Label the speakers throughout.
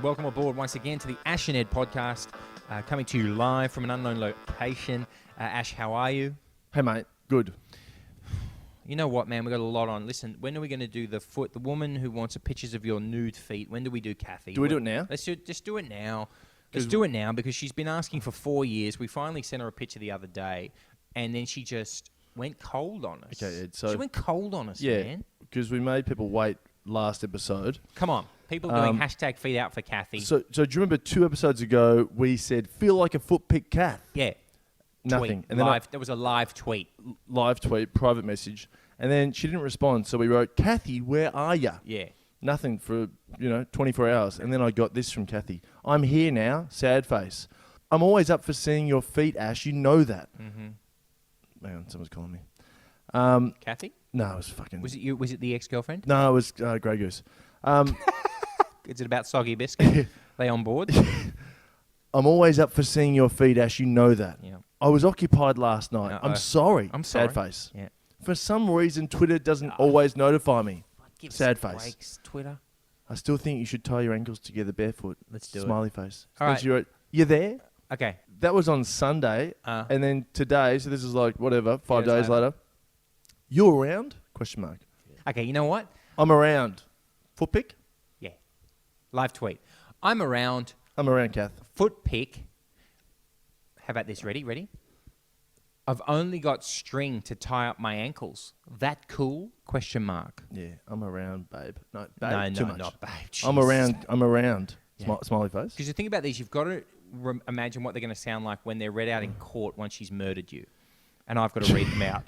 Speaker 1: welcome aboard once again to the Ash and Ed podcast, coming to you live from an unknown location. Ash, how are you?
Speaker 2: Hey, mate. Good.
Speaker 1: You know what, man? We got a lot on. Listen, when are we going to do the woman who wants pictures of your nude feet? When do we do Cathy?
Speaker 2: Do we do it now?
Speaker 1: Just do it now. Let's do it now because she's been asking for 4 years. We finally sent her a picture the other day, and then she just went cold on us.
Speaker 2: Okay, Ed, so
Speaker 1: she went cold on us,
Speaker 2: yeah,
Speaker 1: man.
Speaker 2: because we made people wait last episode.
Speaker 1: Come on. People doing hashtag feet out for Cathy.
Speaker 2: So do you remember 2 episodes ago we said, feel like a foot pick Cath?
Speaker 1: Yeah.
Speaker 2: Nothing.
Speaker 1: Tweet.
Speaker 2: And then
Speaker 1: there was a live tweet.
Speaker 2: Live tweet, private message. And then she didn't respond. So we wrote, Cathy, where are you?
Speaker 1: Yeah.
Speaker 2: Nothing for, 24 hours. And then I got this from Cathy. I'm here now, sad face. I'm always up for seeing your feet, Ash. You know that.
Speaker 1: Mm-hmm.
Speaker 2: Hang on, someone's calling me.
Speaker 1: Cathy?
Speaker 2: No, it was fucking...
Speaker 1: Was it you? Was it the ex-girlfriend?
Speaker 2: No, it was Grey Goose.
Speaker 1: Is it about soggy biscuit? They on board?
Speaker 2: I'm always up for seeing your feet, Ash. You know that.
Speaker 1: Yeah.
Speaker 2: I was occupied last night.
Speaker 1: Uh-oh.
Speaker 2: I'm sorry.
Speaker 1: I'm sorry.
Speaker 2: Sad face.
Speaker 1: Yeah.
Speaker 2: For some reason, Twitter doesn't always notify me.
Speaker 1: Give
Speaker 2: Sad
Speaker 1: some
Speaker 2: face.
Speaker 1: breaks, Twitter.
Speaker 2: I still think you should tie your ankles together barefoot.
Speaker 1: Let's do
Speaker 2: Smiley face.
Speaker 1: All right.
Speaker 2: You there?
Speaker 1: Okay.
Speaker 2: That was on Sunday. And then today, so this is like, whatever, 5 days later. You around? Question mark.
Speaker 1: Okay, you know what?
Speaker 2: I'm around. Foot pick?
Speaker 1: Yeah. Live tweet. I'm around.
Speaker 2: I'm around, Kath.
Speaker 1: Foot pick. How about this? Ready? I've only got string to tie up my ankles. That cool? Question mark.
Speaker 2: Yeah, I'm around, babe. No, babe, too much.
Speaker 1: Not babe.
Speaker 2: I'm around.
Speaker 1: Yeah.
Speaker 2: Smiley face.
Speaker 1: Because you think about these, you've got to imagine what they're going to sound like when they're read out in court once she's murdered you. And I've got to read them out.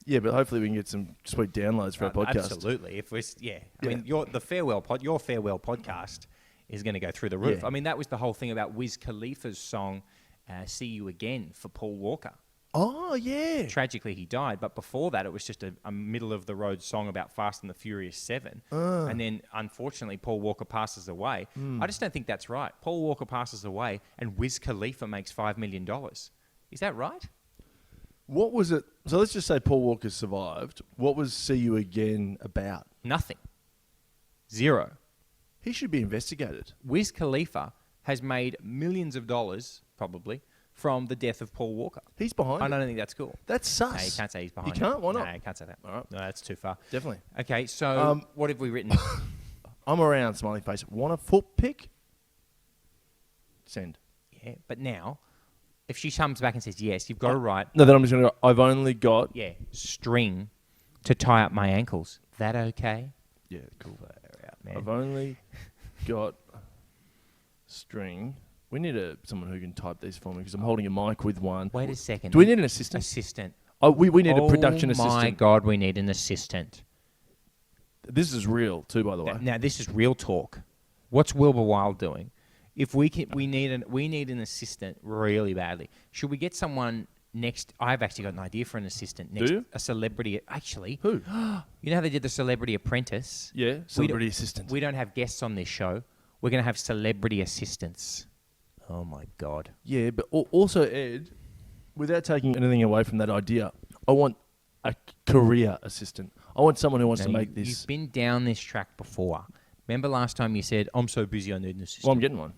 Speaker 2: Yeah, but hopefully we can get some sweet downloads for our podcast.
Speaker 1: Absolutely. I mean, your farewell podcast is going to go through the roof.
Speaker 2: Yeah.
Speaker 1: I mean, that was the whole thing about Wiz Khalifa's song, "See You Again" for Paul Walker.
Speaker 2: Oh, yeah.
Speaker 1: Tragically, he died, but before that, it was just a middle-of-the-road song about Fast and the Furious 7. And then, unfortunately, Paul Walker passes away. I just don't think that's right. Paul Walker passes away, and Wiz Khalifa makes $5 million. Is that right?
Speaker 2: What was it? So let's just say Paul Walker survived. What was See You Again about?
Speaker 1: Nothing. Zero.
Speaker 2: He should be investigated.
Speaker 1: Wiz Khalifa has made millions of dollars, probably, from the death of Paul Walker.
Speaker 2: He's behind
Speaker 1: I
Speaker 2: it.
Speaker 1: don't think that's cool.
Speaker 2: That's sus.
Speaker 1: No, you can't say he's behind
Speaker 2: You can't? Why not?
Speaker 1: No, you can't say that.
Speaker 2: All right.
Speaker 1: No, that's too far.
Speaker 2: Definitely.
Speaker 1: Okay, so what have we written?
Speaker 2: I'm around, smiley face. Want a foot pick? Send.
Speaker 1: Yeah, but now, if she comes back and says yes, you've got to write,
Speaker 2: No, then I'm just going to go, I've only got...
Speaker 1: string to tie up my ankles. That okay?
Speaker 2: Yeah, cool.
Speaker 1: Man.
Speaker 2: I've only got string. We need someone who can type these for me because I'm holding a mic with one.
Speaker 1: Wait a second.
Speaker 2: Do we need an assistant?
Speaker 1: Assistant.
Speaker 2: Oh, we need a production
Speaker 1: Oh
Speaker 2: assistant.
Speaker 1: my God, we need an assistant.
Speaker 2: This is real too, by the way.
Speaker 1: Now this is real talk. What's Wilbur Wilde doing? If we need an assistant really badly. Should we get someone next? I've actually got an idea for an assistant next.
Speaker 2: Do you?
Speaker 1: A celebrity. Actually,
Speaker 2: Who?
Speaker 1: You know how they did the Celebrity Apprentice?
Speaker 2: Yeah, celebrity assistant.
Speaker 1: We don't have guests on this show. We're going to have celebrity assistants. Oh my God.
Speaker 2: Yeah, but also, Ed, without taking anything away from that idea, I want a career assistant. I want someone who wants to make this.
Speaker 1: You've been down this track before. Remember last time you said, I'm so busy I need an assistant?
Speaker 2: Well, I'm getting one.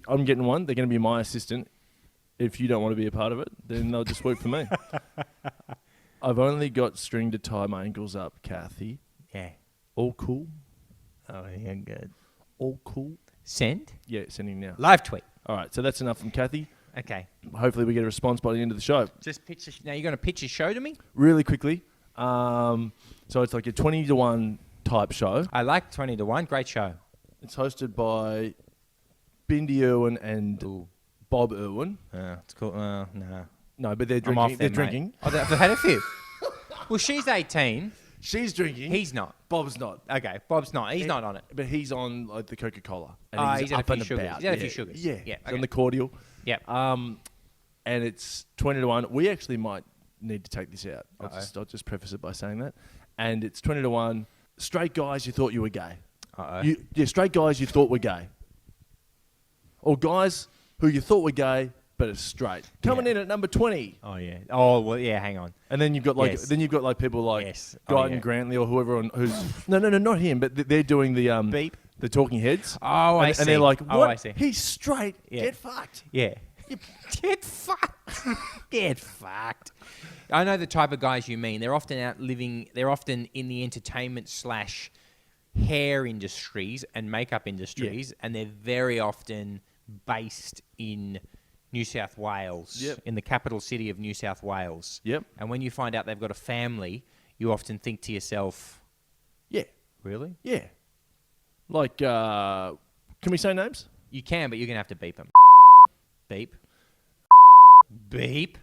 Speaker 2: I'm getting one. They're going to be my assistant. If you don't want to be a part of it, then they'll just work for me. I've only got string to tie my ankles up, Cathy.
Speaker 1: Yeah.
Speaker 2: All cool?
Speaker 1: Oh, yeah, good.
Speaker 2: All cool?
Speaker 1: Send?
Speaker 2: Yeah, sending now.
Speaker 1: Live tweet.
Speaker 2: All right, so that's enough from Cathy.
Speaker 1: Okay.
Speaker 2: Hopefully we get a response by the end of the show.
Speaker 1: Just pitch. Now you're going to pitch a show to me?
Speaker 2: Really quickly. So it's like a 20-1 type show.
Speaker 1: I like 20-1. Great show.
Speaker 2: It's hosted by Bindi Irwin and Bob Irwin.
Speaker 1: It's cool. No.
Speaker 2: No, but they're
Speaker 1: I'm off
Speaker 2: drinking. They're
Speaker 1: then,
Speaker 2: drinking.
Speaker 1: mate. Oh, they've had a few. Well, she's 18.
Speaker 2: She's drinking.
Speaker 1: He's not.
Speaker 2: Bob's not.
Speaker 1: Okay, Bob's not. He's not on it.
Speaker 2: But he's on like the Coca-Cola.
Speaker 1: And he's had
Speaker 2: up
Speaker 1: a few
Speaker 2: and
Speaker 1: sugars.
Speaker 2: about.
Speaker 1: He's had a few sugars.
Speaker 2: Yeah.
Speaker 1: Yeah,
Speaker 2: He's
Speaker 1: okay.
Speaker 2: on the cordial.
Speaker 1: Yep.
Speaker 2: And it's 20-1. We actually might need to take this out. I'll just preface it by saying that. And it's 20-1. Straight guys you thought you were gay. Straight guys you thought were gay. Or guys who you thought were gay but are straight. Coming in at number 20.
Speaker 1: Oh yeah. Oh well, yeah. Hang on.
Speaker 2: And then you've got like
Speaker 1: Yes.
Speaker 2: people like
Speaker 1: Yes.
Speaker 2: Guyton Grantley or whoever who's no, not him. But they're doing the
Speaker 1: Beep.
Speaker 2: the talking heads.
Speaker 1: Oh, I see.
Speaker 2: And they're like,
Speaker 1: Oh,
Speaker 2: what?
Speaker 1: I see.
Speaker 2: He's straight.
Speaker 1: Yeah.
Speaker 2: Get fucked.
Speaker 1: Yeah. Get fucked. Get fucked. I know the type of guys you mean. They're often out living. They're often in the entertainment / hair industries and makeup industries, and they're very often based in New South Wales, in the capital city of New South Wales.
Speaker 2: Yep.
Speaker 1: And when you find out they've got a family, you often think to yourself,
Speaker 2: Yeah.
Speaker 1: really?
Speaker 2: Yeah. Like, can we say names?
Speaker 1: You can, but you're going to have to beep them. Beep. Beep.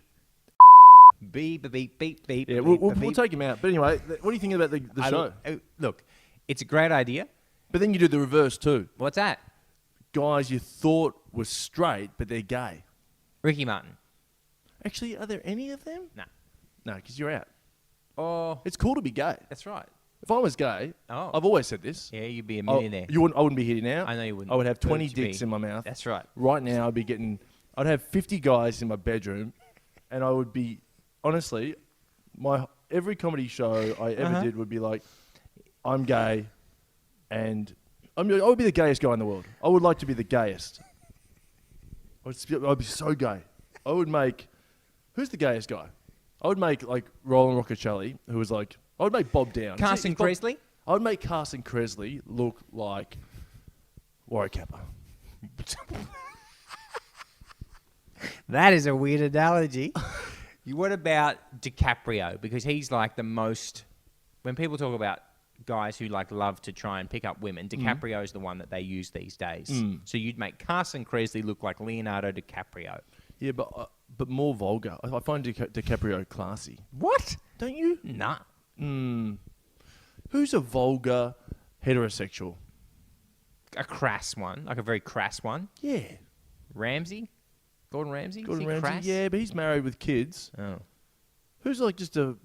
Speaker 1: Beep, beep, beep, beep.
Speaker 2: Yeah, we'll take him out. But anyway, what do you think about the show?
Speaker 1: Look, it's a great idea.
Speaker 2: But then you do the reverse too.
Speaker 1: What's that?
Speaker 2: Guys you thought were straight, but they're gay.
Speaker 1: Ricky Martin.
Speaker 2: Actually, are there any of them?
Speaker 1: No.
Speaker 2: No, because you're out.
Speaker 1: Oh,
Speaker 2: It's cool to be gay.
Speaker 1: that's right.
Speaker 2: If I was gay,
Speaker 1: Oh.
Speaker 2: I've always said this.
Speaker 1: Yeah, you'd be a millionaire.
Speaker 2: I wouldn't be here now.
Speaker 1: I know you wouldn't.
Speaker 2: I would have 20
Speaker 1: But you'd
Speaker 2: dicks
Speaker 1: be.
Speaker 2: in my mouth.
Speaker 1: That's right.
Speaker 2: Right now, I'd have 50 guys in my bedroom, and I would be, honestly, every comedy show I ever did would be like, I'm gay, and I would be the gayest guy in the world. I would like to be the gayest. I'd be so gay. I would make, who's the gayest guy? I would make like Roland Roccacelli, who was like, I would make Bob Down.
Speaker 1: Carson Kressley?
Speaker 2: I would make Carson Kressley look like Warwick Kappa.
Speaker 1: That is a weird analogy. What about DiCaprio? Because he's like the most... When people talk about guys who like love to try and pick up women, DiCaprio is the one that they use these days. So you'd make Carson Kressley look like Leonardo DiCaprio.
Speaker 2: Yeah, but more vulgar. I find DiCaprio classy.
Speaker 1: What?
Speaker 2: Don't you?
Speaker 1: Nah.
Speaker 2: Who's a vulgar heterosexual?
Speaker 1: A crass one. Like a very crass one.
Speaker 2: Yeah.
Speaker 1: Ramsay? Gordon Ramsay?
Speaker 2: Gordon
Speaker 1: Is he
Speaker 2: Ramsay.
Speaker 1: crass?
Speaker 2: Yeah, but he's married with kids.
Speaker 1: Oh.
Speaker 2: Who's like just a,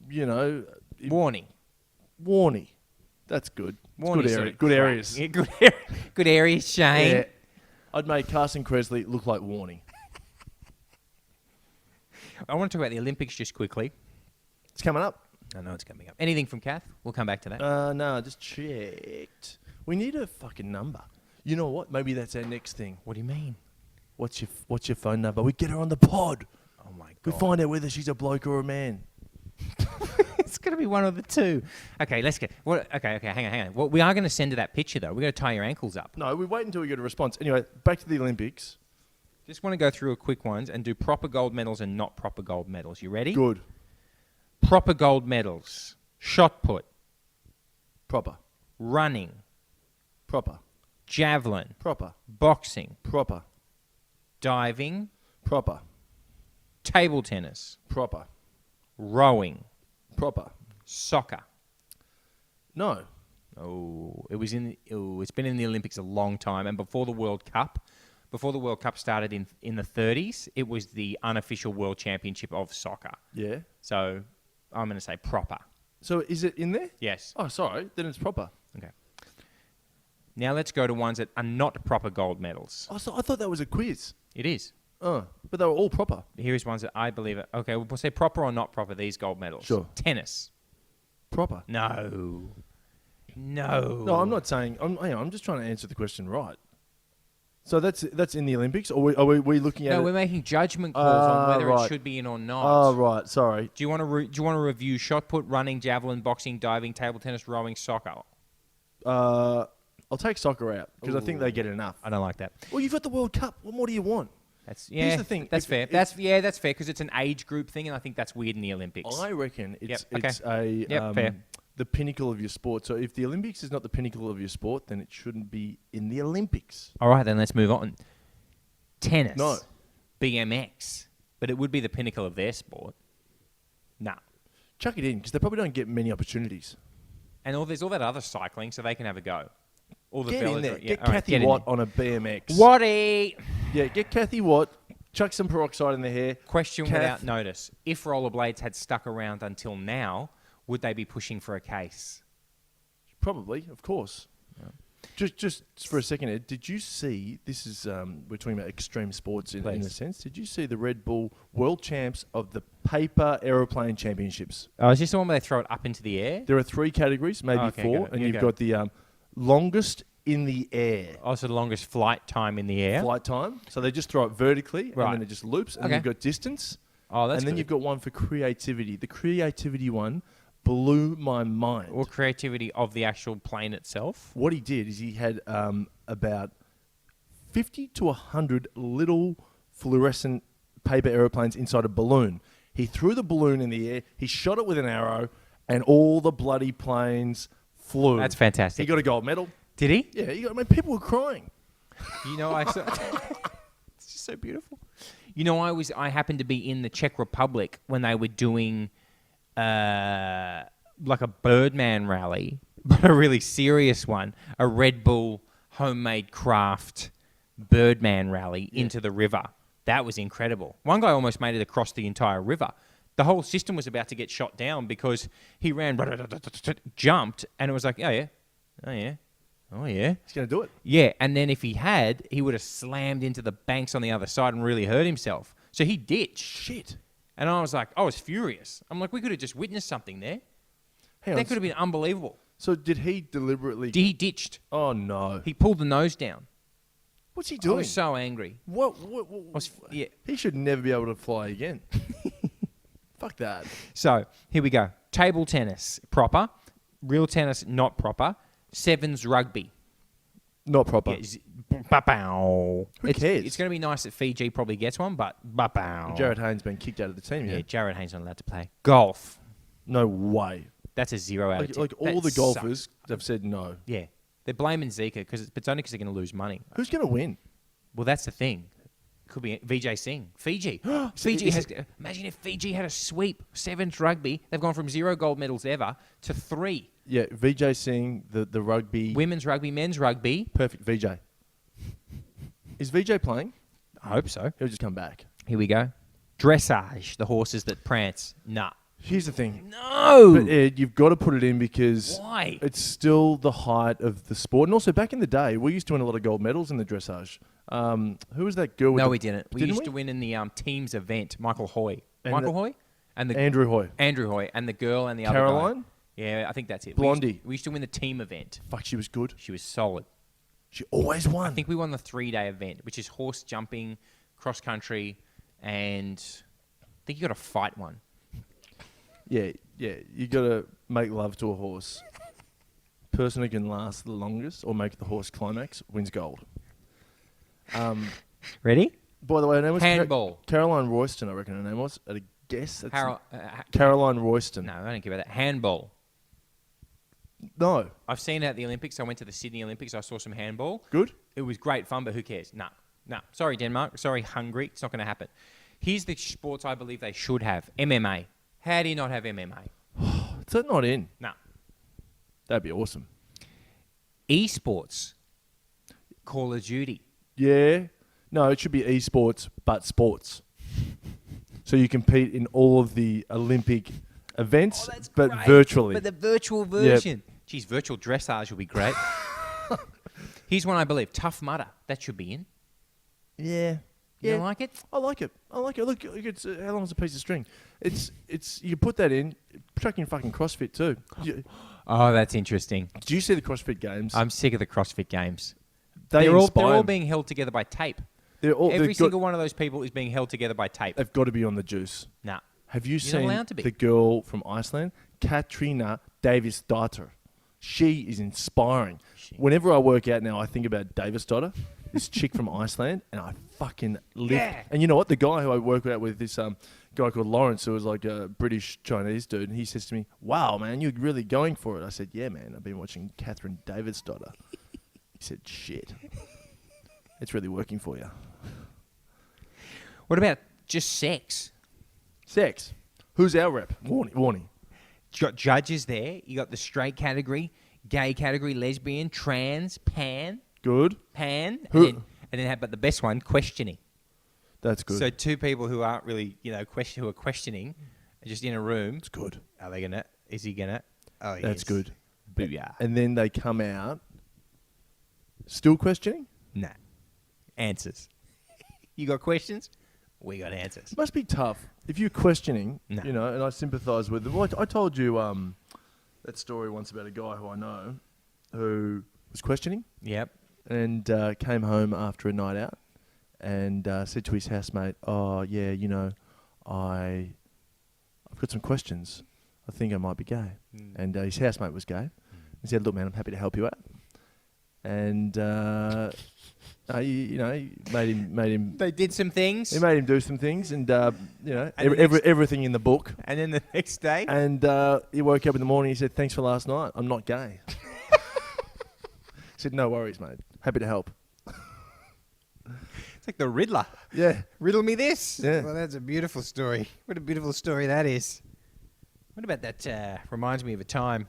Speaker 1: Warney.
Speaker 2: Warney. That's good. It's
Speaker 1: Warney's
Speaker 2: good
Speaker 1: sort
Speaker 2: area.
Speaker 1: of
Speaker 2: Good
Speaker 1: crass.
Speaker 2: areas.
Speaker 1: Yeah, good areas, Shane.
Speaker 2: Yeah. I'd make Carson Kressley look like Warney.
Speaker 1: I want to talk about the Olympics just quickly.
Speaker 2: It's coming up.
Speaker 1: I know it's coming up. Anything from Kath? We'll come back to that.
Speaker 2: No, I just checked. We need a fucking number. You know what? Maybe that's our next thing.
Speaker 1: What do you mean?
Speaker 2: What's your phone number? We get her on the pod.
Speaker 1: Oh my
Speaker 2: We
Speaker 1: God.
Speaker 2: find out whether she's a bloke or a man.
Speaker 1: It's going to be one of the two. Okay, let's get... Okay, hang on. Well, we are going to send her that picture, though. We're going to tie your ankles up.
Speaker 2: No, we wait until we get a response. Anyway, back to the Olympics.
Speaker 1: Just want to go through a quick ones and do proper gold medals and not proper gold medals. You ready?
Speaker 2: Good.
Speaker 1: Proper gold medals. Shot put.
Speaker 2: Proper.
Speaker 1: Running.
Speaker 2: Proper.
Speaker 1: Javelin.
Speaker 2: Proper.
Speaker 1: Boxing.
Speaker 2: Proper.
Speaker 1: Diving.
Speaker 2: Proper.
Speaker 1: Table tennis.
Speaker 2: Proper.
Speaker 1: Rowing.
Speaker 2: Proper.
Speaker 1: Soccer.
Speaker 2: No.
Speaker 1: Oh, it's been in the Olympics a long time. And before the World Cup started in the 30s, it was the unofficial World Championship of soccer.
Speaker 2: Yeah.
Speaker 1: So I'm going to say proper.
Speaker 2: So is it in there?
Speaker 1: Yes.
Speaker 2: Oh, sorry. Then it's proper.
Speaker 1: Okay. Now let's go to ones that are not proper gold medals.
Speaker 2: Oh, so I thought that was a quiz.
Speaker 1: It is.
Speaker 2: Oh, but they were all proper.
Speaker 1: Here's ones that I believe are... Okay, we'll say proper or not proper, these gold medals.
Speaker 2: Sure.
Speaker 1: Tennis.
Speaker 2: Proper.
Speaker 1: No.
Speaker 2: No, I'm not saying... I'm just trying to answer the question right. So that's in the Olympics? Or are we looking at
Speaker 1: No,
Speaker 2: it?
Speaker 1: we're making judgment calls on whether
Speaker 2: right.
Speaker 1: it should be in or not.
Speaker 2: Oh, right. Sorry.
Speaker 1: Do you want to review shot put, running, javelin, boxing, diving, table tennis, rowing, soccer?
Speaker 2: I'll take soccer out because I think they get enough.
Speaker 1: I don't like that.
Speaker 2: Well, you've got the World Cup. What more do you want?
Speaker 1: Here's
Speaker 2: the thing.
Speaker 1: That's fair. That's fair because it's an age group thing, and I think that's weird in the Olympics.
Speaker 2: I reckon it's
Speaker 1: Yep, fair.
Speaker 2: the pinnacle of your sport. So if the Olympics is not the pinnacle of your sport, then it shouldn't be in the Olympics.
Speaker 1: All right, then let's move on. Tennis.
Speaker 2: No.
Speaker 1: BMX. But it would be the pinnacle of their sport. Nah.
Speaker 2: Chuck it in because they probably don't get many opportunities.
Speaker 1: And there's all that other cycling, so they can have a go. All the
Speaker 2: Get
Speaker 1: fellas
Speaker 2: in there.
Speaker 1: are- yeah,
Speaker 2: Get
Speaker 1: all right,
Speaker 2: Cathy
Speaker 1: get in
Speaker 2: Watt
Speaker 1: there.
Speaker 2: on a BMX.
Speaker 1: Watty!
Speaker 2: Yeah, get Cathy Watt. Chuck some peroxide in the hair.
Speaker 1: Question
Speaker 2: Kath-
Speaker 1: without notice. If rollerblades had stuck around until now, would they be pushing for a case?
Speaker 2: Probably, of course. Yeah. Just for a second, Ed, did you see, this is, we're talking about extreme sports in a sense, did you see the Red Bull World Champs of the Paper Aeroplane Championships?
Speaker 1: Is this the one where they throw it up into the air?
Speaker 2: There are 3 categories, maybe
Speaker 1: Okay,
Speaker 2: 4,
Speaker 1: go.
Speaker 2: and
Speaker 1: You
Speaker 2: you've
Speaker 1: go.
Speaker 2: got the longest in the air.
Speaker 1: Also, the longest flight time in the air.
Speaker 2: Flight time. So they just throw it vertically,
Speaker 1: Right.
Speaker 2: and then it just loops, and
Speaker 1: Okay.
Speaker 2: you've got distance.
Speaker 1: Oh, that's
Speaker 2: And then
Speaker 1: good.
Speaker 2: you've got one for creativity. The creativity one blew my mind.
Speaker 1: Or creativity of the actual plane itself.
Speaker 2: What he did is he had about 50 to 100 little fluorescent paper aeroplanes inside a balloon. He threw the balloon in the air, he shot it with an arrow, and all the bloody planes flew.
Speaker 1: That's fantastic.
Speaker 2: He got a gold medal.
Speaker 1: Did he?
Speaker 2: Yeah, people were crying.
Speaker 1: You know, I saw... It's just so beautiful. You know, I happened to be in the Czech Republic when they were doing like a Birdman rally, but a really serious one, a Red Bull homemade craft Birdman rally into the river. That was incredible. One guy almost made it across the entire river. The whole system was about to get shot down because he ran, jumped, and it was like, oh yeah, oh yeah, oh yeah.
Speaker 2: He's going to do it.
Speaker 1: Yeah, and then if he had, he would have slammed into the banks on the other side and really hurt himself. So he ditched.
Speaker 2: Shit.
Speaker 1: And I was furious. I'm like, we could have just witnessed something there.
Speaker 2: Hang on.
Speaker 1: That could have been unbelievable.
Speaker 2: So did he deliberately...
Speaker 1: He ditched.
Speaker 2: Oh, no.
Speaker 1: He pulled the nose down.
Speaker 2: What's he
Speaker 1: I
Speaker 2: doing?
Speaker 1: was so angry.
Speaker 2: What?
Speaker 1: Yeah.
Speaker 2: He should never be able to fly again. Fuck that.
Speaker 1: So here we go. Table tennis, proper. Real tennis, not proper. Sevens rugby.
Speaker 2: Not proper.
Speaker 1: Ba-bow.
Speaker 2: Who cares?
Speaker 1: It's going to be nice that Fiji probably gets one, but ba-bow.
Speaker 2: Jared Haynes been kicked out of the team,
Speaker 1: Yeah,
Speaker 2: yeah?
Speaker 1: Jared Haynes not allowed to play. Golf.
Speaker 2: No way.
Speaker 1: That's a 0 out of 10.
Speaker 2: Like all
Speaker 1: That
Speaker 2: the
Speaker 1: sucks.
Speaker 2: golfers have said no.
Speaker 1: Yeah. They're blaming Zika, but it's only because they're going to lose money.
Speaker 2: Who's going to win?
Speaker 1: Well, that's the thing. Could be Vijay Singh. Fiji. Imagine if Fiji had a sweep. Sevens rugby. They've gone from 0 gold medals ever to 3.
Speaker 2: Yeah, Vijay Singh, the rugby.
Speaker 1: Women's rugby, men's rugby.
Speaker 2: Perfect Vijay. Is Vijay playing?
Speaker 1: I hope so.
Speaker 2: He'll just come back.
Speaker 1: Here we go. Dressage. The horses that prance. Nah.
Speaker 2: Here's the thing.
Speaker 1: No.
Speaker 2: But Ed, you've got to put it in because
Speaker 1: Why?
Speaker 2: it's still the height of the sport. And also, back in the day, we used to win a lot of gold medals in the dressage. Who was that girl?
Speaker 1: No, we didn't. We used to win in the teams event. Michael Hoy.
Speaker 2: And
Speaker 1: Michael Hoy? And
Speaker 2: Andrew Hoy.
Speaker 1: Andrew Hoy. And the girl and the other
Speaker 2: Caroline?
Speaker 1: guy. Yeah, I think that's it.
Speaker 2: Blondie.
Speaker 1: We used to win the team event.
Speaker 2: Fuck, she was good.
Speaker 1: She was solid.
Speaker 2: She always won.
Speaker 1: I think we won the 3-day event, which is horse jumping, cross country, and I think you got to fight one.
Speaker 2: Yeah. You got to make love to a horse. Person who can last the longest or make the horse climax wins gold.
Speaker 1: Ready?
Speaker 2: By the way, her name was
Speaker 1: Handball.
Speaker 2: Caroline Royston, I reckon her name was. At a guess. That's
Speaker 1: Caroline.
Speaker 2: Caroline Royston.
Speaker 1: No, I don't care about that. Handball.
Speaker 2: No.
Speaker 1: I've seen it at the Olympics. I went to the Sydney Olympics. I saw some handball.
Speaker 2: Good?
Speaker 1: It was great fun, but who cares? No. Sorry, Denmark. Sorry, Hungary. It's not going to happen. Here's the sports I believe they should have. MMA. How do you not have MMA?
Speaker 2: Is that not in?
Speaker 1: No.
Speaker 2: That'd be awesome.
Speaker 1: Esports. Call of Duty.
Speaker 2: Yeah. No, it should be esports, but sports. So you compete in all of the Olympic events, but
Speaker 1: great.
Speaker 2: virtually.
Speaker 1: But the virtual version. Geez, virtual dressage would be great. Here's one I believe. Tough Mudder. That should be in.
Speaker 2: Yeah.
Speaker 1: You don't like it?
Speaker 2: I like it. Look, it's how long is a piece of string? It's you put that in, tracking fucking CrossFit too.
Speaker 1: Oh, that's interesting.
Speaker 2: Do you see the CrossFit games?
Speaker 1: I'm sick of the CrossFit games.
Speaker 2: They're
Speaker 1: They're all being held together by tape. Every single one of those people is being held together by tape.
Speaker 2: They've got to be on the juice.
Speaker 1: Nah.
Speaker 2: Have you
Speaker 1: You're
Speaker 2: seen
Speaker 1: not allowed to be.
Speaker 2: the girl from Iceland, Katrina Davisdottir? She is inspiring. Whenever I work out now, I think about Davisdottir, this chick from Iceland, and I fucking live.
Speaker 1: Yeah.
Speaker 2: And you know what? The guy who I work out with, this guy called Lawrence, who was like a British Chinese dude, and he says to me, "Wow, man, you're really going for it." I said, "Yeah, man, I've been watching Catherine Davisdottir." He said, "Shit, it's really working for you."
Speaker 1: What about just sex?
Speaker 2: Sex. Who's our rep? Warning.
Speaker 1: You got judges there. You got the straight category, gay category, lesbian, trans, pan,
Speaker 2: Good.
Speaker 1: and
Speaker 2: Who-
Speaker 1: then but the best one, questioning.
Speaker 2: That's good.
Speaker 1: So two people who aren't really, who are questioning, are just in a room.
Speaker 2: It's good.
Speaker 1: Are they gonna? Is he gonna? Oh, yes.
Speaker 2: That's good.
Speaker 1: Booyah.
Speaker 2: And then they come out still questioning?
Speaker 1: Nah. Answers. You got questions? We got answers.
Speaker 2: It must be tough. If you're questioning,
Speaker 1: No.
Speaker 2: and I sympathise with them. Well, I told you that story once about a guy who I know who was questioning.
Speaker 1: Yep.
Speaker 2: And came home after a night out and said to his housemate, "Oh yeah, I've got some questions. I think I might be gay." And his housemate was gay. He said, "Look, man, I'm happy to help you out." And he made him.
Speaker 1: They did some things.
Speaker 2: He made him do some things, and everything in the book.
Speaker 1: And then the next day,
Speaker 2: and he woke up in the morning. He said, "Thanks for last night. I'm not gay." He said, "No worries, mate. Happy to help."
Speaker 1: It's like the Riddler.
Speaker 2: Yeah.
Speaker 1: Riddle me this.
Speaker 2: Yeah.
Speaker 1: Well, that's a beautiful story. What a beautiful story that is. What about that? Reminds me of a time.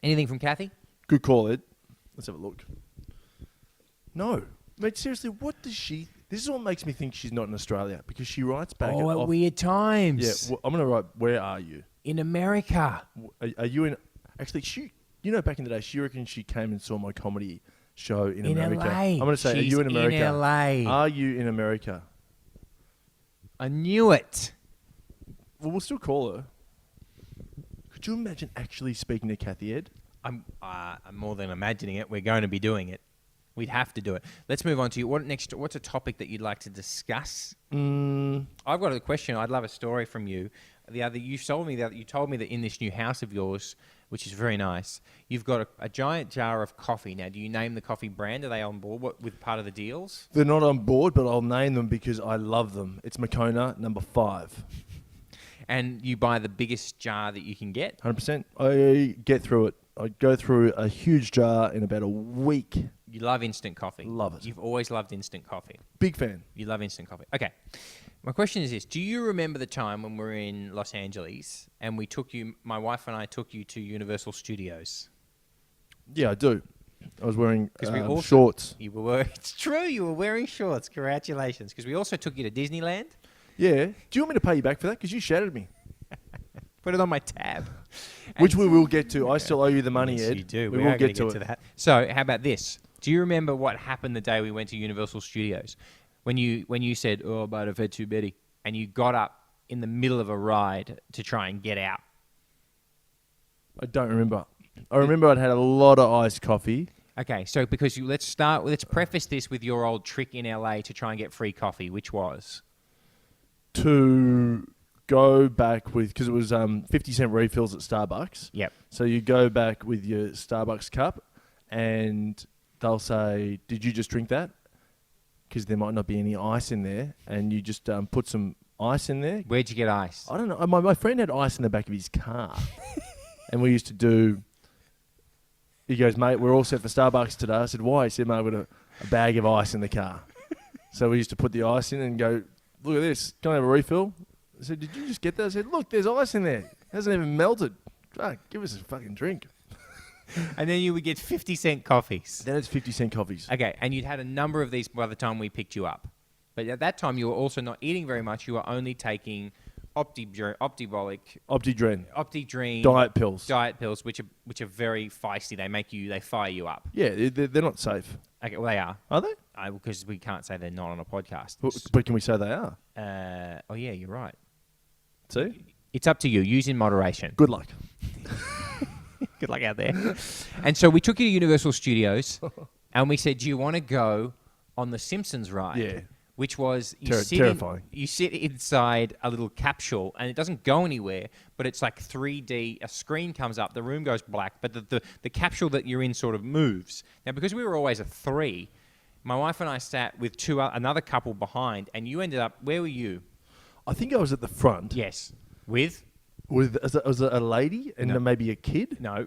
Speaker 1: Anything from Cathy?
Speaker 2: Good call, Ed. Let's have a look. No. Mate, seriously, what does she... This is what makes me think she's not in Australia, because she writes back...
Speaker 1: at weird times.
Speaker 2: Yeah, I'm going to write, where are you?
Speaker 1: In America.
Speaker 2: Are you in... Actually, back in the day, she reckons she came and saw my comedy show in America.
Speaker 1: LA.
Speaker 2: I'm going to say,
Speaker 1: She's
Speaker 2: are you in America?
Speaker 1: in LA.
Speaker 2: Are you in America?
Speaker 1: I knew it.
Speaker 2: Well, we'll still call her. Could you imagine actually speaking to Cathy, Ed?
Speaker 1: I'm more than imagining it. We're going to be doing it. We'd have to do it. Let's move on to you. What's a topic that you'd like to discuss? I've got a question. I'd love a story from you. You told me that in this new house of yours, which is very nice, you've got a giant jar of coffee. Now, do you name the coffee brand? Are they on board with part of the deals?
Speaker 2: They're not on board, but I'll name them because I love them. It's Moccona number 5.
Speaker 1: And you buy the biggest jar that you can get?
Speaker 2: 100%. I get through it. I go through a huge jar in about a week.
Speaker 1: You love instant coffee.
Speaker 2: Love it.
Speaker 1: You've always loved instant coffee.
Speaker 2: Big fan.
Speaker 1: You love instant coffee. Okay. My question is this. Do you remember the time when we were in Los Angeles and my wife and I took you to Universal Studios?
Speaker 2: Yeah, I do. I was wearing
Speaker 1: we
Speaker 2: shorts.
Speaker 1: It's true. You were wearing shorts. Congratulations. Because we also took you to Disneyland.
Speaker 2: Yeah. Do you want me to pay you back for that? Because you shouted at me.
Speaker 1: Put it on my tab.
Speaker 2: Which we will get to. I still owe you the money,
Speaker 1: yes,
Speaker 2: Ed.
Speaker 1: You do.
Speaker 2: We will get to
Speaker 1: that. So, how about this? Do you remember what happened the day we went to Universal Studios? When you said, "Oh, but I've had too many," and you got up in the middle of a ride to try and get out?
Speaker 2: I don't remember. I remember I'd had a lot of iced coffee.
Speaker 1: Okay, so let's preface this with your old trick in LA to try and get free coffee, which was
Speaker 2: to go back with, because it was 50-cent refills at Starbucks.
Speaker 1: Yep.
Speaker 2: So you go back with your Starbucks cup and they'll say, "Did you just drink that?" Because there might not be any ice in there, and you just put some ice in there.
Speaker 1: Where'd you get ice?
Speaker 2: I don't know. My friend had ice in the back of his car. And we used to do... He goes, "Mate, we're all set for Starbucks today." I said, "Why?" He said, "Mate, I've got a bag of ice in the car." So we used to put the ice in and go, "Look at this. Can I have a refill?" I said, "Did you just get that?" I said, "Look, there's ice in there. It hasn't even melted. Give us a fucking drink."
Speaker 1: And then you would get 50-cent coffees.
Speaker 2: Then it's 50-cent coffees.
Speaker 1: Okay, and you'd had a number of these by the time we picked you up. But at that time, you were also not eating very much. You were only taking Optidrene. Diet pills, which are very feisty. They fire you up.
Speaker 2: Yeah, they're not safe.
Speaker 1: Okay, well, they are.
Speaker 2: Are they?
Speaker 1: Because we can't say they're not on a podcast.
Speaker 2: But can we say they are?
Speaker 1: Oh, yeah, you're right.
Speaker 2: See?
Speaker 1: It's up to you. Use in moderation.
Speaker 2: Good luck.
Speaker 1: Good luck out there. And so we took you to Universal Studios and we said, "Do you want to go on the Simpsons ride?"
Speaker 2: Yeah.
Speaker 1: Which was
Speaker 2: terrifying.
Speaker 1: You sit inside a little capsule and it doesn't go anywhere, but it's like 3D. A screen comes up, the room goes black, but the capsule that you're in sort of moves. Now, because we were always a 3, my wife and I sat with another couple behind, and you ended up, where were you?
Speaker 2: I think I was at the front.
Speaker 1: Yes. With?
Speaker 2: Was it a lady and then maybe a kid?
Speaker 1: No,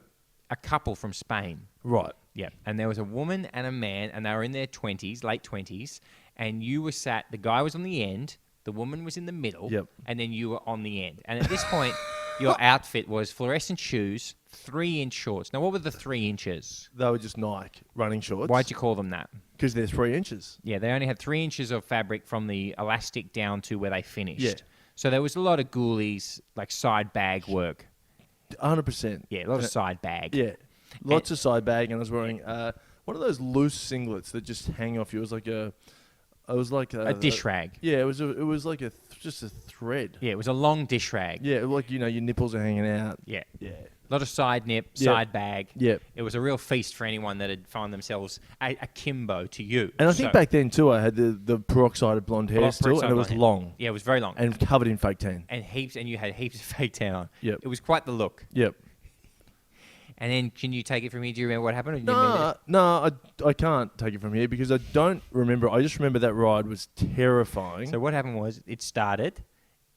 Speaker 1: a couple from Spain.
Speaker 2: Right.
Speaker 1: Yeah, and there was a woman and a man, and they were in their 20s, late 20s, and you were sat, the guy was on the end, the woman was in the middle, and then you were on the end. And at this point, your outfit was fluorescent shoes, 3-inch shorts. Now, what were the 3 inches?
Speaker 2: They were just Nike running shorts.
Speaker 1: Why'd you call them that?
Speaker 2: Because they're 3 inches.
Speaker 1: Yeah, they only had 3 inches of fabric from the elastic down to where they finished.
Speaker 2: Yeah.
Speaker 1: So there was a lot of ghoulies, like side bag work.
Speaker 2: 100%.
Speaker 1: Yeah, a lot of side bag.
Speaker 2: Yeah. Lots of side bag, and I was wearing one of those loose singlets that just hang off you. It was like a
Speaker 1: dish rag.
Speaker 2: Yeah, it was like just a thread.
Speaker 1: Yeah, it was a long dish rag.
Speaker 2: Yeah, like your nipples are hanging out.
Speaker 1: Yeah.
Speaker 2: Yeah.
Speaker 1: A lot of side nip, side bag.
Speaker 2: Yep.
Speaker 1: It was a real feast for anyone that had found themselves akimbo to you.
Speaker 2: And I think back then too, I had the peroxided blonde hair still, and it was long.
Speaker 1: Yeah, it was very long.
Speaker 2: And covered in fake tan.
Speaker 1: And you had heaps of fake tan on.
Speaker 2: Yep.
Speaker 1: It was quite the look.
Speaker 2: Yep.
Speaker 1: And then, can you take it from here? Do you remember what happened?
Speaker 2: No, I can't take it from here because I don't remember. I just remember that ride was terrifying.
Speaker 1: So what happened was it started,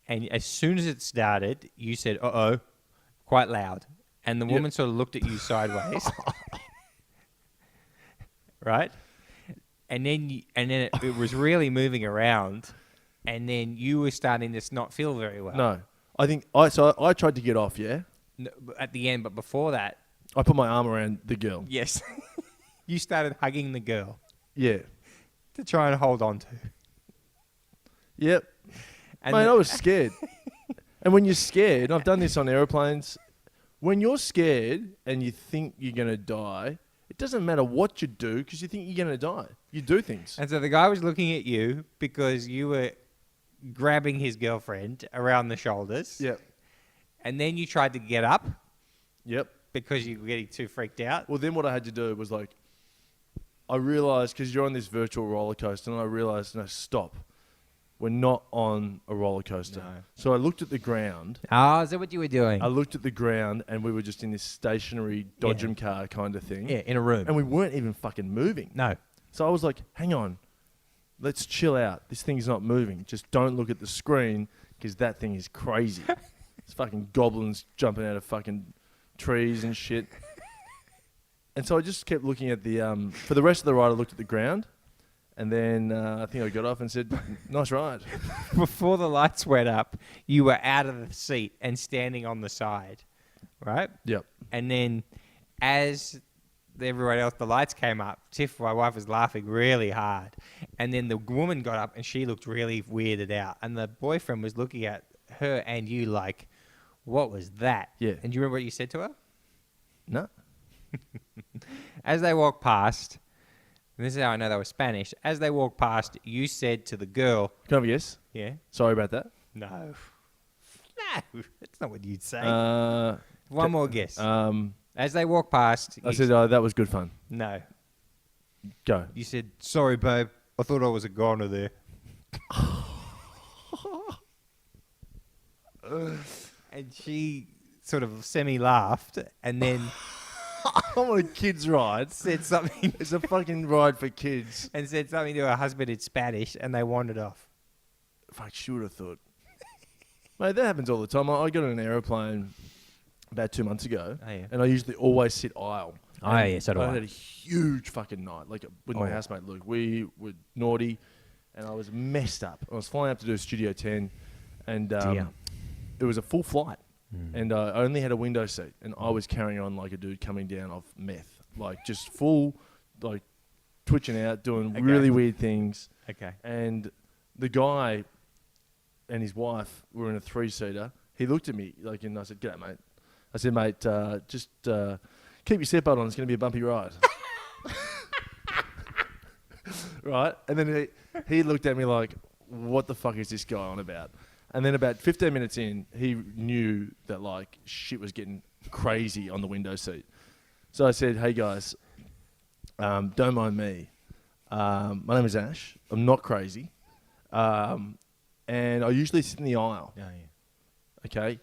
Speaker 1: and as soon as it started, you said, "Uh-oh," quite loud. And the woman sort of looked at you sideways. Right? And then it was really moving around, and then you were starting to not feel very well.
Speaker 2: No. I think I tried to get off, yeah?
Speaker 1: No, at the end, but before that...
Speaker 2: I put my arm around the girl.
Speaker 1: Yes. You started hugging the girl.
Speaker 2: Yeah.
Speaker 1: To try and hold on to.
Speaker 2: Yep. And mate, I was scared. And when you're scared, I've done this on aeroplanes, when you're scared and you think you're going to die, it doesn't matter what you do because you think you're going to die. You do things.
Speaker 1: And so the guy was looking at you because you were grabbing his girlfriend around the shoulders.
Speaker 2: Yep.
Speaker 1: And then you tried to get up.
Speaker 2: Yep.
Speaker 1: Because you were getting too freaked out.
Speaker 2: Well, then what I had to do was I realised, because you're on this virtual roller coaster, and I realised, no, stop. We're not on a roller coaster. No. So I looked at the ground.
Speaker 1: Oh, is that what you were doing?
Speaker 2: I looked at the ground, and we were just in this stationary dodgem car kind of thing.
Speaker 1: Yeah, in a room.
Speaker 2: And we weren't even fucking moving.
Speaker 1: No.
Speaker 2: So I was like, hang on. Let's chill out. This thing's not moving. Just don't look at the screen, because that thing is crazy. It's fucking goblins jumping out of fucking trees and shit. And so I just kept looking at the... for the rest of the ride, I looked at the ground. And then I think I got off and said, nice ride.
Speaker 1: Before the lights went up, you were out of the seat and standing on the side, right?
Speaker 2: Yep.
Speaker 1: And then as everyone else, the lights came up, Tiff, my wife, was laughing really hard. And then the woman got up and she looked really weirded out. And the boyfriend was looking at her and you like, what was that?
Speaker 2: Yeah.
Speaker 1: And do you remember what you said to her?
Speaker 2: No.
Speaker 1: As they walked past... And this is how I know they were Spanish. As they walked past, you said to the girl...
Speaker 2: Can I have a guess?
Speaker 1: Yeah.
Speaker 2: Sorry about that.
Speaker 1: No. No, that's not what you'd say. One more guess. As they walked past...
Speaker 2: I said, that was good fun.
Speaker 1: No.
Speaker 2: Go.
Speaker 1: You said, sorry, babe. I thought I was a goner there. And she sort of semi-laughed and then...
Speaker 2: I'm on a kid's ride.
Speaker 1: Said something.
Speaker 2: It's a fucking ride for kids.
Speaker 1: And said something to her husband in Spanish, and they wandered off.
Speaker 2: Fuck, she would have thought. Mate, that happens all the time. I got on an aeroplane about 2 months ago, and I usually always sit aisle.
Speaker 1: Oh, yeah, so do I.
Speaker 2: I had a huge fucking night, with my housemate Luke. We were naughty, and I was messed up. I was flying up to do Studio 10, and it was a full flight. And I only had a window seat, and I was carrying on like a dude coming down off meth, just full, twitching out, doing really weird things.
Speaker 1: Okay.
Speaker 2: And the guy and his wife were in a 3-seater. He looked at me and I said, "G'day, mate." I said, "Mate, just keep your seatbelt on. It's going to be a bumpy ride." Right? And then he looked at me like, "What the fuck is this guy on about?" And then about 15 minutes in, he knew that shit was getting crazy on the window seat. So I said, "Hey guys, don't mind me. My name is Ash. I'm not crazy. And I usually sit in the aisle.
Speaker 1: Oh, yeah.
Speaker 2: Okay?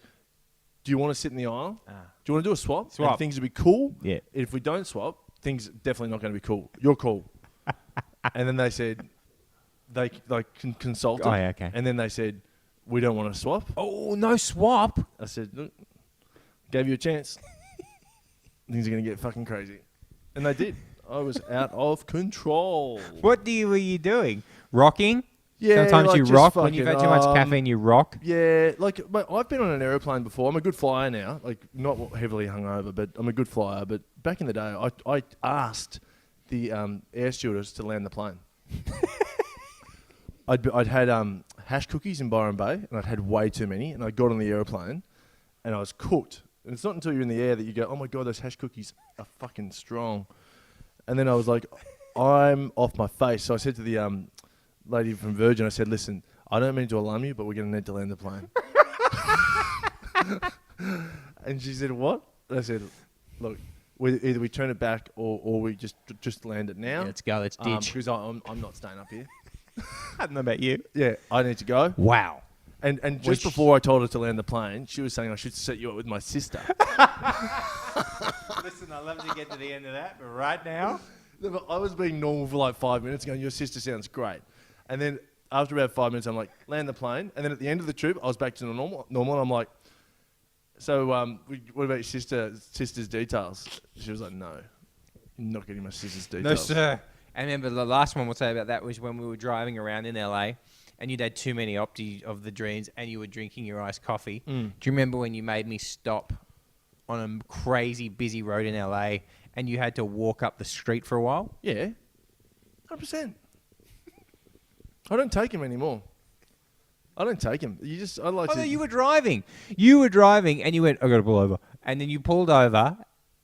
Speaker 2: Do you want to sit in the aisle? Do you want to do a swap?
Speaker 1: Swap.
Speaker 2: And things will be cool?
Speaker 1: Yeah.
Speaker 2: If we don't swap, things are definitely not going to be cool. You're cool." And then they said, they consulted.
Speaker 1: Oh, yeah, okay.
Speaker 2: And then they said, "We don't want to swap."
Speaker 1: Oh, no swap.
Speaker 2: I said, "Look, gave you a chance. Things are going to get fucking crazy." And they did. I was out of control.
Speaker 1: What were you doing? Rocking?
Speaker 2: Yeah.
Speaker 1: Sometimes you rock. When you've had too much caffeine, you rock.
Speaker 2: Yeah. But I've been on an aeroplane before. I'm a good flyer now. Not heavily hungover, but I'm a good flyer. But back in the day, I asked the air stewardess to land the plane. I'd had hash cookies in Byron Bay, and I'd had way too many, and I got on the aeroplane, and I was cooked. And it's not until you're in the air that you go, "Oh my God, those hash cookies are fucking strong." And then I was like, I'm off my face. So I said to the lady from Virgin, I said, "Listen, I don't mean to alarm you, but we're going to need to land the plane." And she said, "What?" I said, look, either we turn it back or we just land it now.
Speaker 1: Yeah, let's go. Let's ditch.
Speaker 2: Because I'm not staying up here.
Speaker 1: I don't know about you.
Speaker 2: Yeah, I need to go.
Speaker 1: Wow.
Speaker 2: And just before I told her to land the plane, she was saying I should set you up with my sister.
Speaker 1: Listen, I'd love to get to the end of that, but right now...
Speaker 2: I was being normal for like 5 minutes, going, your sister sounds great. And then after about 5 minutes, I'm like, land the plane. And then at the end of the trip, I was back to normal. And I'm like, so what about your sister's details? She was like, no, you're not getting my sister's details.
Speaker 1: No, sir. And remember, the last one we'll say about that was when we were driving around in LA and you'd had too many opti of the dreams and you were drinking your iced coffee. Do you remember when you made me stop on a crazy busy road in LA and you had to walk up the street for a while?
Speaker 2: Yeah, 100%. I don't take him anymore. I don't take him.
Speaker 1: No, you were driving. You were driving and you went, I got to pull over. And then you pulled over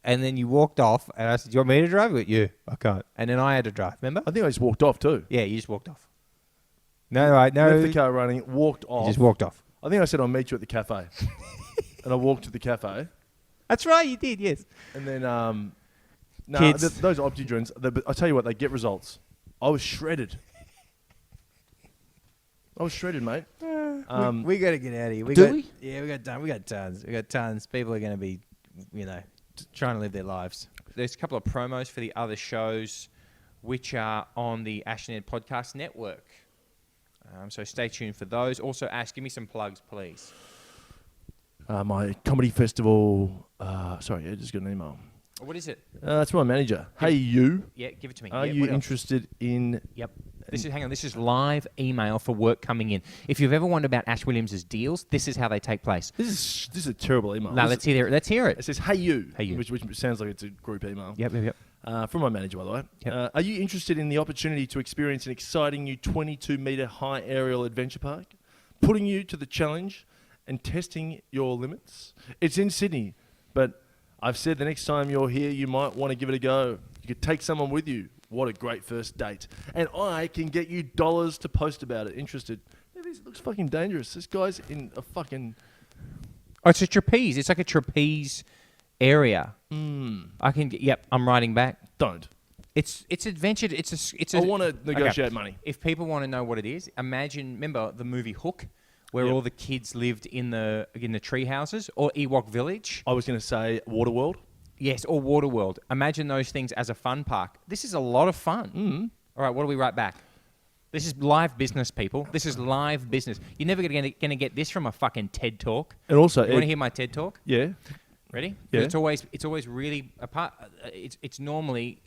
Speaker 1: and then you walked off and I said, do you want me to drive? You went, yeah, I can't. And then I had to drive, remember?
Speaker 2: I think I just walked off too.
Speaker 1: Yeah, you just walked off. No, right, no.
Speaker 2: Left the car running, walked off.
Speaker 1: You just walked off.
Speaker 2: I think I said I'll meet you at the cafe. And I walked to the cafe.
Speaker 1: That's right, you did, yes.
Speaker 2: And then, those Optidrins, I tell you what, they get results. I was shredded. Mate.
Speaker 1: We got to get out of here.
Speaker 2: We?
Speaker 1: Yeah, we got tons. We got tons. People are going to be, trying to live their lives. There's a couple of promos for the other shows, which are on the Ashton Podcast Network. So stay tuned for those. Also, Ash, give me some plugs, please.
Speaker 2: My comedy festival. Sorry, I just got an email.
Speaker 1: What is it?
Speaker 2: That's my manager. Hey, you.
Speaker 1: Yeah, give it to me.
Speaker 2: Are you interested in...
Speaker 1: Yep. This is live email for work coming in. If you've ever wondered about Ash Williams' deals, this is how they take place.
Speaker 2: This is a terrible email.
Speaker 1: No, let's hear it.
Speaker 2: It says, hey, you.
Speaker 1: Hey, you.
Speaker 2: Which sounds like it's a group email.
Speaker 1: Yep.
Speaker 2: From my manager, by the way.
Speaker 1: Yep.
Speaker 2: Are you interested in the opportunity to experience an exciting new 22-metre high aerial adventure park? Putting you to the challenge and testing your limits? It's in Sydney, but I've said the next time you're here, you might want to give it a go. You could take someone with you. What a great first date. And I can get you dollars to post about it. Interested? Yeah, this looks fucking dangerous. This guy's in a fucking...
Speaker 1: Oh, it's a trapeze. It's like a trapeze area. I'm writing back.
Speaker 2: Don't.
Speaker 1: It's adventure. I
Speaker 2: want to negotiate money.
Speaker 1: If people want to know what it is, remember the movie Hook, where all the kids lived in the tree houses, or Ewok Village?
Speaker 2: I was going to say Waterworld.
Speaker 1: Yes, or Waterworld. Imagine those things as a fun park. This is a lot of fun. All right, what do we write back? This is live business, people. This is live business. You're never going to get this from a fucking TED Talk.
Speaker 2: And also...
Speaker 1: You want to hear my TED Talk?
Speaker 2: Yeah.
Speaker 1: Ready?
Speaker 2: Yeah.
Speaker 1: It's always really... It's normally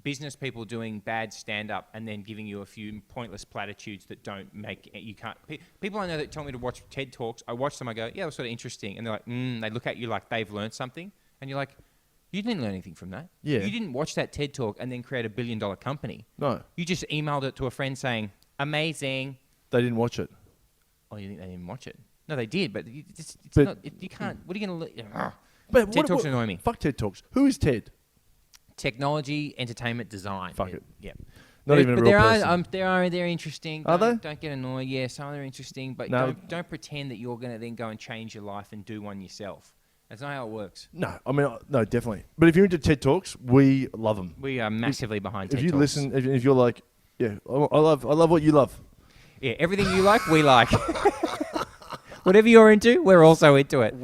Speaker 1: business people doing bad stand-up and then giving you a few pointless platitudes that don't make... You can't... People I know that tell me to watch TED Talks, I watch them, I go, yeah, it was sort of interesting. And they're like, they look at you like they've learned something. And you're like... You didn't learn anything from that.
Speaker 2: Yeah.
Speaker 1: You didn't watch that TED Talk and then create $1 billion company.
Speaker 2: No.
Speaker 1: You just emailed it to a friend saying, amazing.
Speaker 2: They didn't watch it.
Speaker 1: Oh, you think they didn't watch it? No, they did, but you can't. What are you going to...
Speaker 2: But
Speaker 1: TED Talks annoy me.
Speaker 2: Fuck TED Talks. Who is TED?
Speaker 1: Technology, entertainment, design.
Speaker 2: Fuck it.
Speaker 1: Yeah.
Speaker 2: Not even a real person.
Speaker 1: They're interesting.
Speaker 2: Are they?
Speaker 1: Don't get annoyed. Yeah, some of them are interesting, but don't pretend that you're going to then go and change your life and do one yourself. That's not how it works.
Speaker 2: No, no, definitely. But if you're into TED Talks, we love them.
Speaker 1: We are massively behind TED Talks.
Speaker 2: If you listen, if you're like, yeah, I love what you love.
Speaker 1: Yeah, everything you like, we like. Whatever you're into, we're also into it.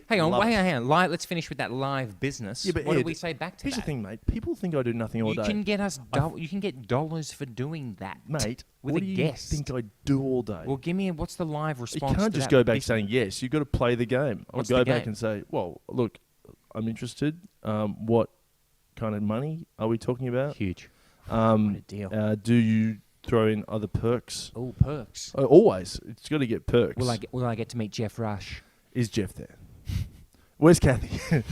Speaker 1: Hang on. Let's finish with that live business. Yeah, but what do we say back to
Speaker 2: here's
Speaker 1: that?
Speaker 2: the thing, mate. People think I do nothing all day.
Speaker 1: You can get you can get dollars for doing that,
Speaker 2: mate.
Speaker 1: With
Speaker 2: what
Speaker 1: a
Speaker 2: do you
Speaker 1: guest.
Speaker 2: think I do all day?
Speaker 1: Well, what's the live response?
Speaker 2: You can't just go back saying yes. You've got to play the game. I'll go back and say, well, look, I'm interested. What kind of money are we talking about?
Speaker 1: Huge. What a deal.
Speaker 2: Do you throw in other perks?
Speaker 1: Oh, perks.
Speaker 2: Always. It's got to get perks.
Speaker 1: Will I get to meet Jeff Rush?
Speaker 2: Is Jeff there? Where's Cathy?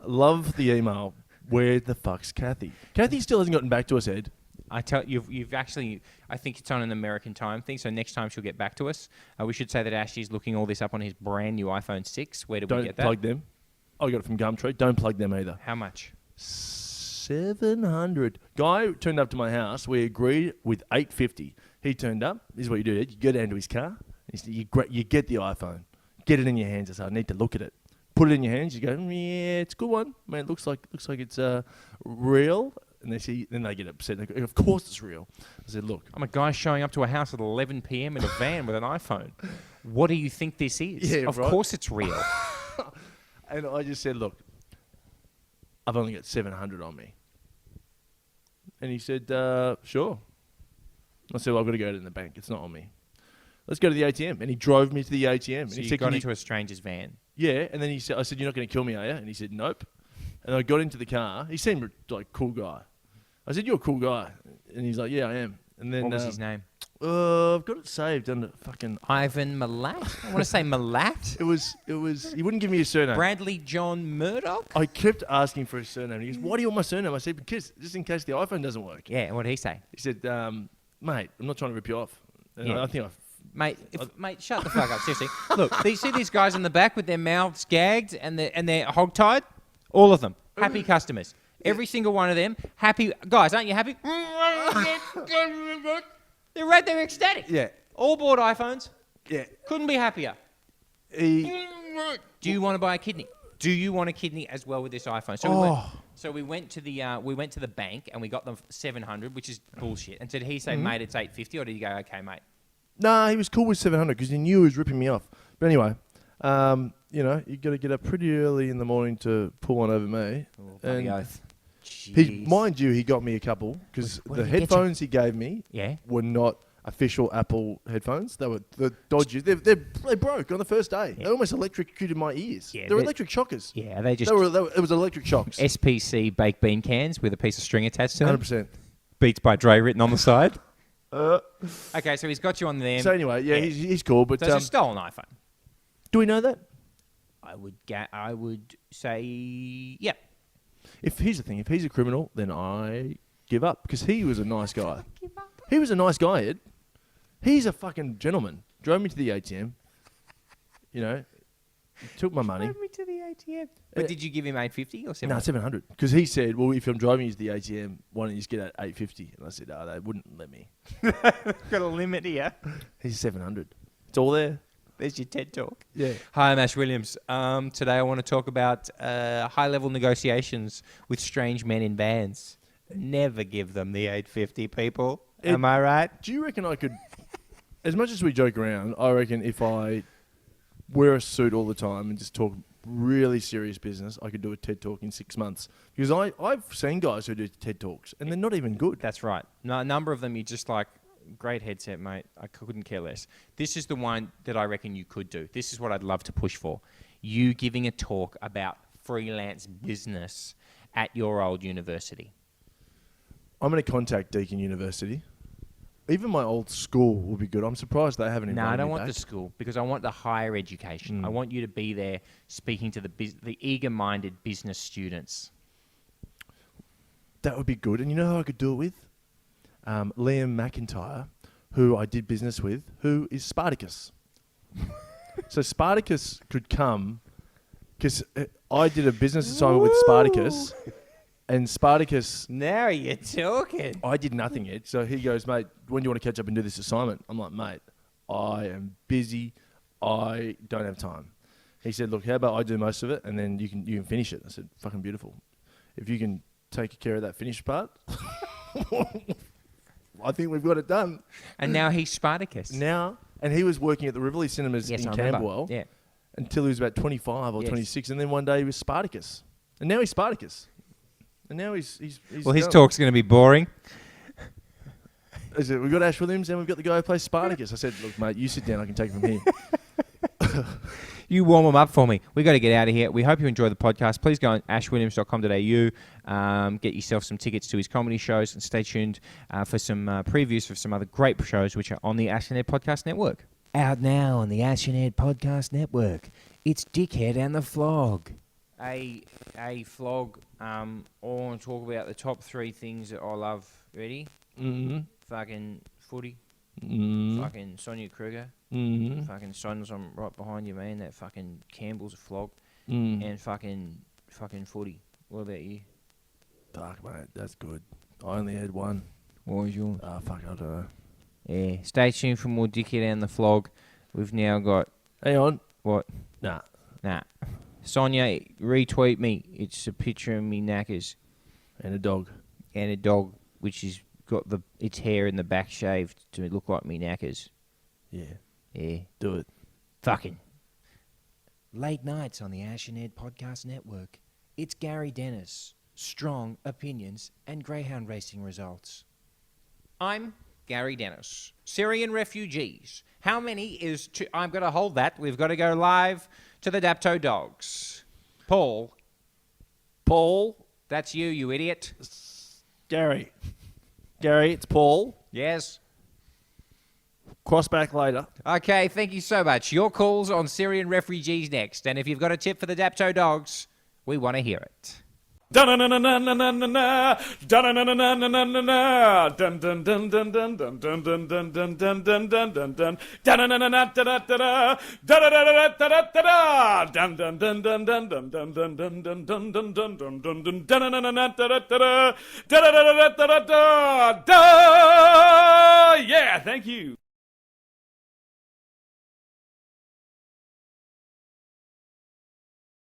Speaker 2: Love the email. Where the fuck's Cathy? Cathy still hasn't gotten back to us, Ed.
Speaker 1: I tell you've actually. I think it's on an American time thing. So next time she'll get back to us. We should say that Ashley's looking all this up on his brand new iPhone 6. Where did we get that?
Speaker 2: Don't plug them. I got it from Gumtree. Don't plug them either.
Speaker 1: How much?
Speaker 2: 700. Guy turned up to my house. We agreed with $850. He turned up. This is what you do, Ed. You go down to his car. You get the iPhone. Get it in your hands. I said, I need to look at it. put it in your hands. You go, yeah, it's a good one, man. It looks like it's real. And then they get upset. They go, of course it's real. I said, look,
Speaker 1: I'm a guy showing up to a house at 11 p.m. in a van with an iPhone. What do you think this is?
Speaker 2: Yeah,
Speaker 1: of
Speaker 2: right.
Speaker 1: course it's real.
Speaker 2: And I just said, look, I've only got 700 on me. And he said, sure. I said, well, I've got to go to the bank. It's not on me. Let's go to the ATM. And he drove me to the ATM. And
Speaker 1: So
Speaker 2: he
Speaker 1: you
Speaker 2: said,
Speaker 1: got into a stranger's van.
Speaker 2: yeah. And then I said, you're not going to kill me, are you? And he said, nope. And I got into the car. He seemed like a cool guy. I said, you're a cool guy. And he's like, yeah, I am. And then
Speaker 1: What was his name?
Speaker 2: I've got it saved under fucking...
Speaker 1: Ivan Milat? I want to say Milat.
Speaker 2: It was, he wouldn't give me his surname.
Speaker 1: Bradley John Murdoch?
Speaker 2: I kept asking for his surname. He goes, why do you want my surname? I said, because just in case the iPhone doesn't work.
Speaker 1: Yeah, and what did he say?
Speaker 2: He said, mate, I'm not trying to rip you off. And
Speaker 1: Yeah.
Speaker 2: I think
Speaker 1: Mate, shut the fuck up. Seriously. Look, you see these guys in the back with their mouths gagged and they're hogtied? All of them. Happy customers. Every single one of them. Happy. Guys, aren't you happy? They're ecstatic.
Speaker 2: Yeah.
Speaker 1: All bought iPhones.
Speaker 2: Yeah.
Speaker 1: Couldn't be happier. Do you want to buy a kidney? Do you want a kidney as well with this iPhone? So we went to the bank and we got them 700, which is bullshit. And did he say, mate, it's 850, or did he go, okay, mate?
Speaker 2: Nah, he was cool with 700 because he knew he was ripping me off. But anyway, you got to get up pretty early in the morning to pull one over me.
Speaker 1: Oh, bloody oath.
Speaker 2: Mind you, he got me a couple because the headphones he gave me were not official Apple headphones. They were the dodgy. They broke on the first day.
Speaker 1: Yeah.
Speaker 2: They almost electrocuted my ears.
Speaker 1: Yeah,
Speaker 2: they were electric shockers.
Speaker 1: Yeah, they just...
Speaker 2: It was electric shocks.
Speaker 1: SPC baked bean cans with a piece of string attached to them.
Speaker 2: 100%.
Speaker 1: Beats by Dre written on the side. Okay, so he's got you on them.
Speaker 2: So anyway, he's cool. But
Speaker 1: So it's a stolen iPhone.
Speaker 2: do we know that?
Speaker 1: I would say, yep.
Speaker 2: Here's the thing, if he's a criminal, then I give up because he was a nice guy. He was a nice guy, Ed. He's a fucking gentleman. Drove me to the ATM. You know, took my money.
Speaker 1: Drove me to the ATM. But did you give him 850 or 700?
Speaker 2: No, 700. Because he said, well, if I'm driving you to the ATM, why don't you just get at 850? And I said, they wouldn't let me.
Speaker 1: Got a limit here.
Speaker 2: He's 700. It's all there.
Speaker 1: There's your TED Talk.
Speaker 2: Yeah.
Speaker 1: Hi, I'm Ash Williams. Today I want to talk about high-level negotiations with strange men in vans. Never give them the 850, people. Am I right?
Speaker 2: Do you reckon I could, as much as we joke around, I reckon if I wear a suit all the time and just talk really serious business, I could do a TED Talk in 6 months. Because I've seen guys who do TED Talks and they're not even good.
Speaker 1: That's right. No, a number of them you just like, great headset, mate. I couldn't care less. This is the one that I reckon you could do. This is what I'd love to push for. You giving a talk about freelance business at your old university.
Speaker 2: I'm going to contact Deakin University. Even my old school will be good. I'm surprised they haven't invited me.
Speaker 1: No, I don't
Speaker 2: back.
Speaker 1: want the school because I want the higher education. I want you to be there speaking to the eager-minded business students.
Speaker 2: That would be good. And you know who I could do it with? Liam McIntyre, who I did business with, who is Spartacus. So Spartacus could come because I did a business assignment with Spartacus. And Spartacus...
Speaker 1: Now you're talking.
Speaker 2: I did nothing yet. So he goes, mate, when do you want to catch up and do this assignment? I'm like, mate, I am busy. I don't have time. He said, look, how about I do most of it and then you can finish it. I said, fucking beautiful. If you can take care of that finished part, I think we've got it done.
Speaker 1: And now he's Spartacus.
Speaker 2: Now, and he was working at the Rivoli Cinemas in Camberwell until he was about 25 or 26. And then one day he was Spartacus. And now he's Spartacus. And now he's
Speaker 1: well, his talk's going to be boring.
Speaker 2: I said, we've got Ash Williams and we've got the guy who plays Spartacus. I said, look, mate, you sit down. I can take it from here.
Speaker 1: You warm them up for me. We got to get out of here. We hope you enjoy the podcast. Please go on ashwilliams.com.au. Get yourself some tickets to his comedy shows and stay tuned for some previews for some other great shows which are on the Ash and Ed Podcast Network. Out now on the Ash and Ed Podcast Network. It's Dickhead and the Flog. A flog. I want to talk about the top 3 things that I love. Ready?
Speaker 2: Mm-hmm.
Speaker 1: Fucking footy.
Speaker 2: Mm-hmm.
Speaker 1: Fucking Sonia Kruger.
Speaker 2: Mm-hmm.
Speaker 1: Fucking Sons, I'm right behind you, man. That fucking Campbell's a flog.
Speaker 2: Mm.
Speaker 1: And fucking footy. What about you?
Speaker 2: Fuck, mate, that's good. I only had one.
Speaker 1: What was yours?
Speaker 2: Fuck, I don't know.
Speaker 1: Yeah. Stay tuned for more Dickhead and the Flog. We've now got...
Speaker 2: Hang on.
Speaker 1: What?
Speaker 2: Nah.
Speaker 1: Sonia, retweet me. It's a picture of me knackers.
Speaker 2: And a dog.
Speaker 1: And a dog, which has got its hair in the back shaved to look like me knackers.
Speaker 2: Yeah.
Speaker 1: Yeah.
Speaker 2: Do it.
Speaker 1: Fucking. Late nights on the Ash and Ed Podcast Network. It's Gary Dennis. Strong opinions and greyhound racing results. I'm Gary Dennis. Syrian refugees. How many is... I'm going to hold that. We've got to go live to the Dapto Dogs. Paul. That's you idiot.
Speaker 2: Gary, it's Paul.
Speaker 1: Yes.
Speaker 2: Cross back later.
Speaker 1: Okay, thank you so much. Your calls on Syrian refugees next. And if you've got a tip for the Dapto Dogs, we want to hear it.
Speaker 2: Yeah, thank you.